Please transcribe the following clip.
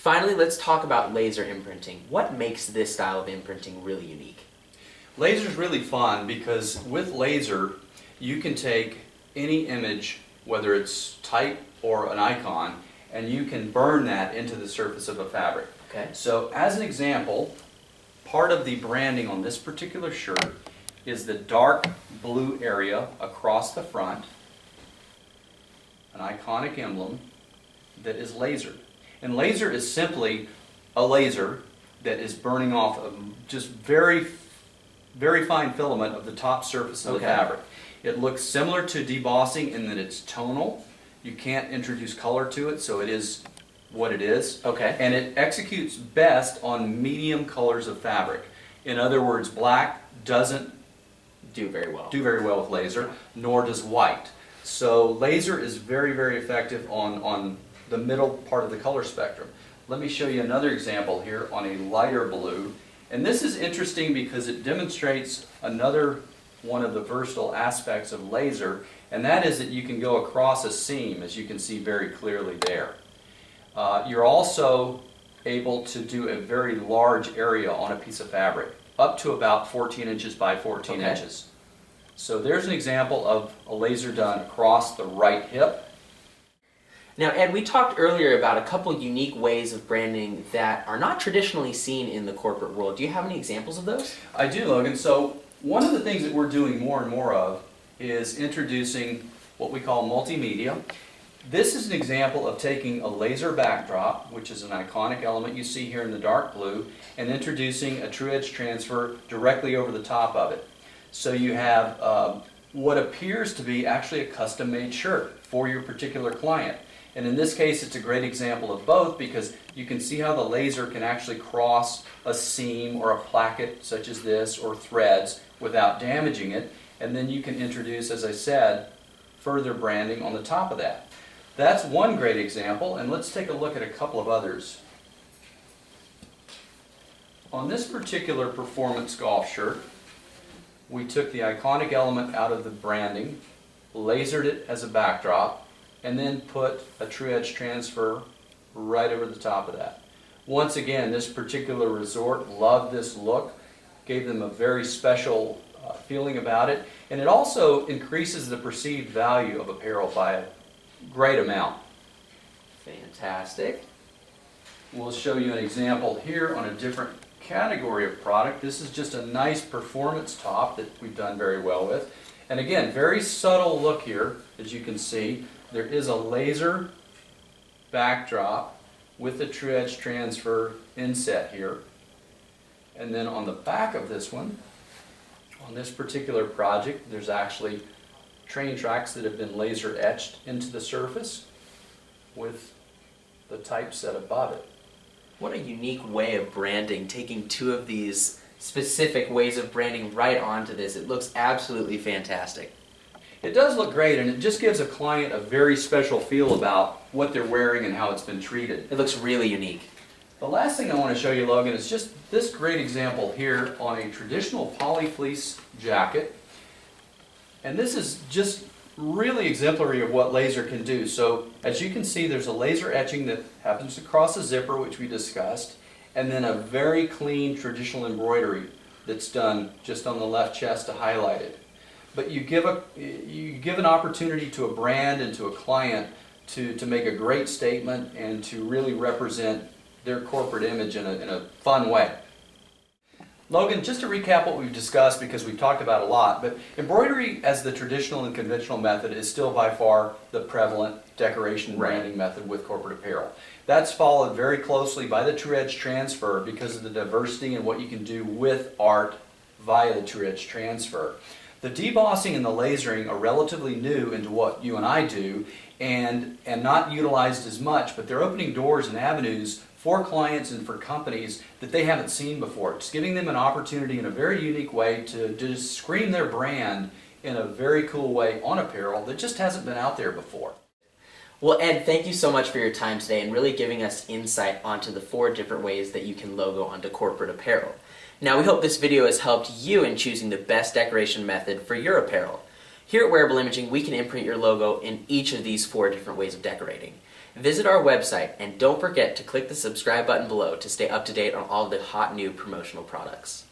Finally, let's talk about laser imprinting. What makes this style of imprinting really unique? Laser is really fun because with laser you can take any image, whether it's type or an icon, and you can burn that into the surface of a fabric. Okay. So as an example, part of the branding on this particular shirt is the dark blue area across the front, an iconic emblem that is lasered. And laser is simply a laser that is burning off of just very fine filament of the top surface of the fabric. It looks similar to debossing in that it's tonal. You can't introduce color to it, so it is what it is. Okay. And it executes best on medium colors of fabric. In other words, black doesn't Do very well with laser, nor does white. So laser is very effective on the middle part of the color spectrum. Let me show you another example here on a lighter blue. And this is interesting because it demonstrates another one of the versatile aspects of laser, and that is that you can go across a seam, as you can see very clearly there. You're also able to do a very large area on a piece of fabric, up to about 14 inches by 14 inches. So there's an example of a laser done across the right hip. Now, Ed, we talked earlier about a couple unique ways of branding that are not traditionally seen in the corporate world. Do you have any examples of those? I do, Logan. So one of the things that we're doing more and more of is introducing what we call multimedia. This is an example of taking a laser backdrop, which is an iconic element you see here in the dark blue, and introducing a true edge transfer directly over the top of it. So you have what appears to be actually a custom-made shirt for your particular client. And in this case, it's a great example of both because you can see how the laser can actually cross a seam or a placket such as this or threads without damaging it. And then you can introduce, as I said, further branding on the top of that. That's one great example, and let's take a look at a couple of others. On this particular performance golf shirt, we took the iconic element out of the branding, lasered it as a backdrop, and then put a true edge transfer right over the top of that. Once again, this particular resort loved this look, gave them a very special feeling about it, and it also increases the perceived value of apparel by a great amount. Fantastic. We'll show you an example here on a different category of product. This is just a nice performance top that we've done very well with. And again, very subtle look here, as you can see. There is a laser backdrop with the true edge transfer inset here. And then on the back of this one, on this particular project, there's actually train tracks that have been laser etched into the surface with the typeset above it. What a unique way of branding, taking two of these specific ways of branding right onto this. It looks absolutely fantastic. It does look great, and it just gives a client a very special feel about what they're wearing and how it's been treated. It looks really unique. The last thing I want to show you, Logan, is just this great example here on a traditional poly fleece jacket. And this is just really exemplary of what laser can do. So as you can see, there's a laser etching that happens to cross a zipper, which we discussed, and then a very clean traditional embroidery that's done just on the left chest to highlight it. But you give an opportunity to a brand and to a client to make a great statement and to really represent their corporate image in a fun way. Logan, just to recap what we've discussed, because we've talked about a lot, but embroidery as the traditional and conventional method is still by far the prevalent decoration branding method with corporate apparel. That's followed very closely by the true edge transfer because of the diversity and what you can do with art via the true edge transfer. The debossing and the lasering are relatively new into what you and I do and not utilized as much, but they're opening doors and avenues for clients and for companies that they haven't seen before. It's giving them an opportunity in a very unique way to scream their brand in a very cool way on apparel that just hasn't been out there before. Well, Ed, thank you so much for your time today and really giving us insight onto the 4 different ways that you can logo onto corporate apparel. Now, we hope this video has helped you in choosing the best decoration method for your apparel. Here at Wearable Imaging, we can imprint your logo in each of these 4 different ways of decorating. Visit our website and don't forget to click the subscribe button below to stay up to date on all of the hot new promotional products.